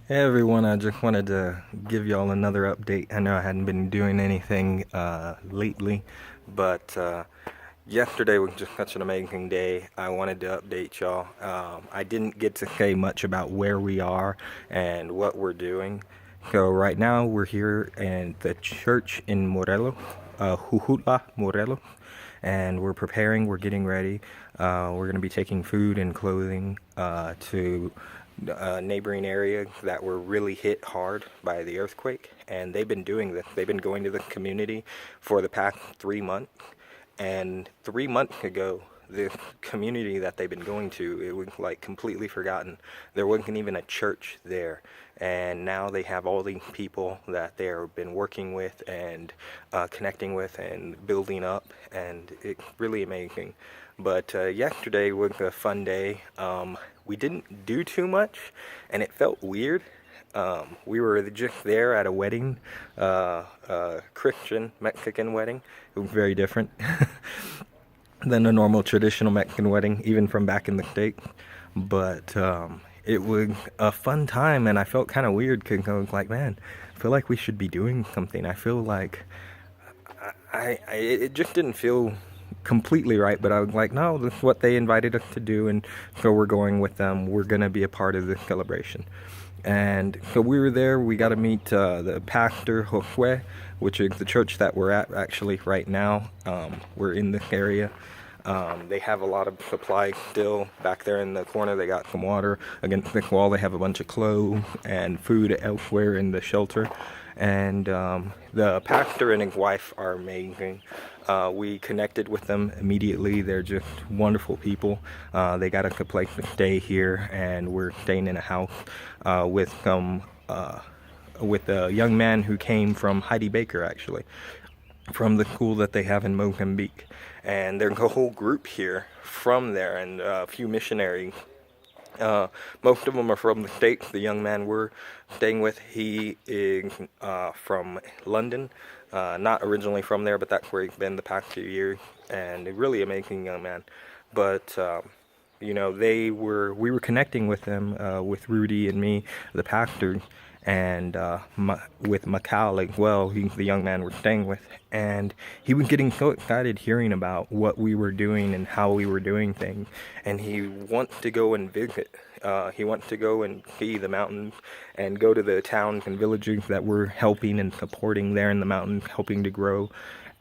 Hey everyone, I just wanted to give y'all another update. I know I hadn't been doing anything lately, but yesterday was just such an amazing day. I wanted to update y'all. I didn't get to say much about where we are and what we're doing. So right now we're here in the church in Morelos, Jujutla, Morelos, and we're preparing, we're getting ready. We're going to be taking food and clothing to neighboring areas that were really hit hard by the earthquake, and they've been doing this. They've been going to the community for the past 3 months, and 3 months ago, the community that they've been going to, it was like completely forgotten. There wasn't even a church there, and now they have all these people that they've been working with and connecting with and building up, and it's really amazing. But yesterday was a fun day. We didn't do too much, and it felt weird. We were just there at a wedding, Christian Mexican wedding. It was very different than a normal traditional Mexican wedding, even from back in the States. But it was a fun time, and I felt kind of weird because I was like, man, I feel like we should be doing something. I feel like it just didn't feel completely right, but I was like, no, this is what they invited us to do, and so we're going with them. We're gonna be a part of this celebration. And so we were there. We got to meet the pastor Josue, which is the church that we're at actually right now. We're in this area. They have a lot of supplies still back there in the corner. They got some water against the wall. They have a bunch of clothes and food elsewhere in the shelter. And the pastor and his wife are amazing. We connected with them immediately. They're just wonderful people. They got us a place to stay here, and we're staying in a house with some with a young man who came from Heidi Baker, actually, from the school that they have in Mozambique. And there's a whole group here from there, and a few missionaries. Most of them are from the States. The young man we're staying with, he is from London. Not originally from there, but that's where he's been the past few years. And a really amazing young man. But we were connecting with them, with Rudy and me, the pastor, and with Macau as well. He's the young man we're staying with, and he was getting so excited hearing about what we were doing and how we were doing things, and he wants to go and visit. He wants to go and see the mountains and go to the towns and villages that we're helping and supporting there in the mountains, helping to grow.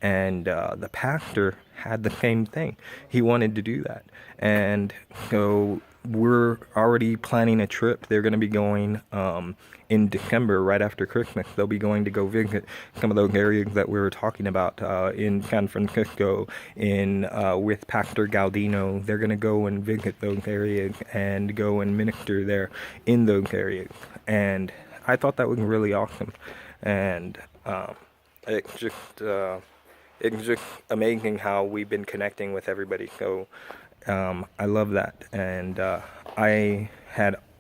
And the pastor had the same thing. He wanted to do that. And so we're already planning a trip. They're going to be going in December, right after Christmas. They'll be going to go visit some of those areas that we were talking about in San Francisco, with Pastor Galdino. They're going to go and visit those areas and go and minister there in those areas. And I thought that was really awesome. And it's just amazing how we've been connecting with everybody. So I love that, and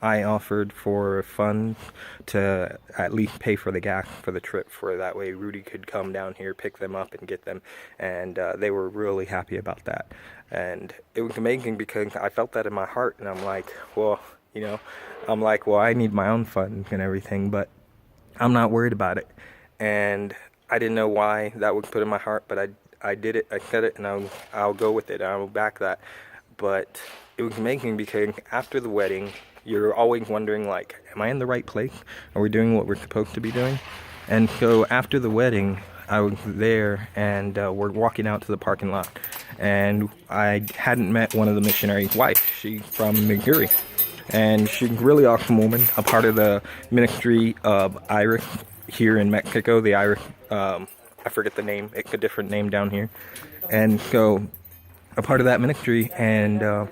I offered for funds to at least pay for the gas for the trip, for that way Rudy could come down here, pick them up, and get them, and they were really happy about that. And it was amazing because I felt that in my heart, and I'm like, well, I need my own funds and everything, but I'm not worried about it. And I didn't know why that was put in my heart, but I did it. I said it, and I'll go with it. I'll back that. But it was amazing because after the wedding, you're always wondering, like, am I in the right place? Are we doing what we're supposed to be doing? And so after the wedding, I was there, and we're walking out to the parking lot, and I hadn't met one of the missionaries' wife. She's from Missouri, and she's a really awesome woman, a part of the ministry of Irish here in Mexico. The Irish, I forget the name, it's a different name down here. And so, a part of that ministry, and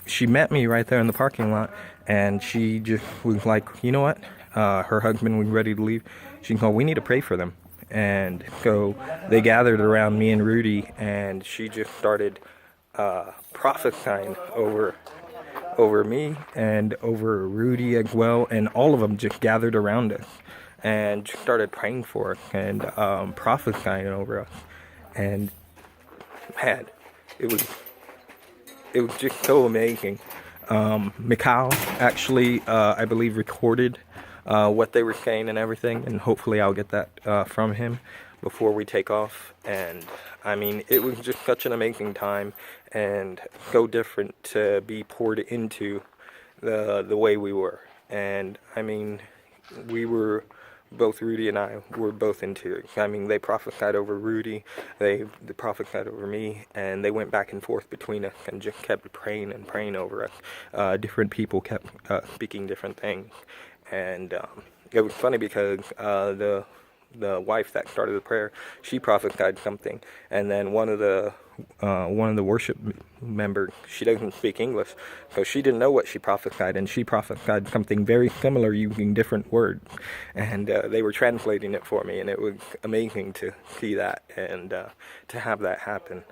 she met me right there in the parking lot, and she just was like, you know what, her husband was ready to leave. She said, we need to pray for them. And so they gathered around me and Rudy, and she just started prophesying over me and over Rudy as well, and all of them just gathered around us and just started praying for us and prophesying over us. And man, it was just so amazing. Mikal actually, I believe, recorded what they were saying and everything, and hopefully I'll get that from him before we take off. And I mean, it was just such an amazing time and so different to be poured into the way we were. And I mean, we were both, Rudy and I were both into it. I mean, they prophesied over Rudy, they prophesied over me, and they went back and forth between us and just kept praying and praying over us. Different people kept speaking different things. And it was funny because the wife that started the prayer, she prophesied something, and then one of the worship members, she doesn't speak English, so she didn't know what she prophesied, and she prophesied something very similar using different words, and they were translating it for me, and it was amazing to see that and to have that happen.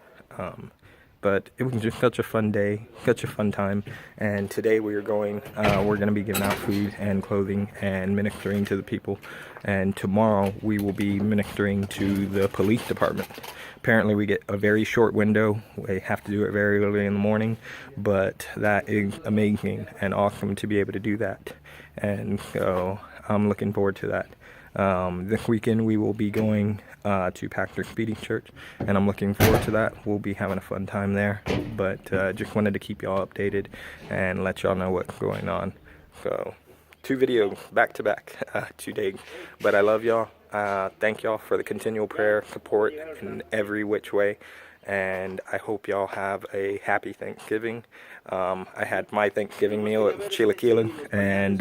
But it was just such a fun day, such a fun time. And today we're going to be giving out food and clothing and ministering to the people. And tomorrow we will be ministering to the police department. Apparently we get a very short window. We have to do it very early in the morning, but that is amazing and awesome to be able to do that. And so I'm looking forward to that. This weekend we will be going to Pastor Speedy's church, and I'm looking forward to that. We'll be having a fun time there, but just wanted to keep y'all updated and let y'all know what's going on. So 2 videos back to back today, but I love y'all. Thank y'all for the continual prayer support in every which way, and I hope y'all have a happy Thanksgiving. I had my Thanksgiving meal at chilaquiles, and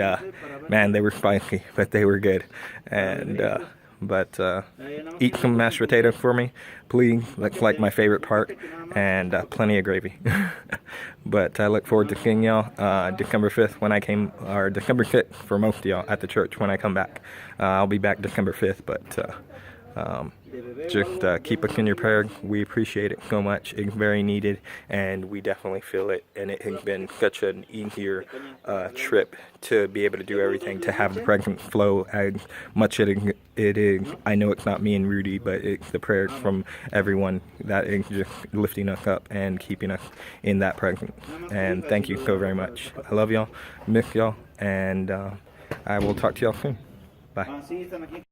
man, they were spicy, but they were good. And eat some mashed potatoes for me, please. That's like my favorite part, and plenty of gravy. But I look forward to seeing y'all December 5th when I came, or December 6th for most of y'all at the church when I come back. I'll be back December 5th, but just keep us in your prayer. We appreciate it so much. It's very needed, and we definitely feel it. And it has been such an easier trip to be able to do everything, to have the presence flow as much as it is. I know it's not me and Rudy, but it's the prayers from everyone that is just lifting us up and keeping us in that presence. And thank you so very much. I love y'all, miss y'all, and I will talk to y'all soon. Bye.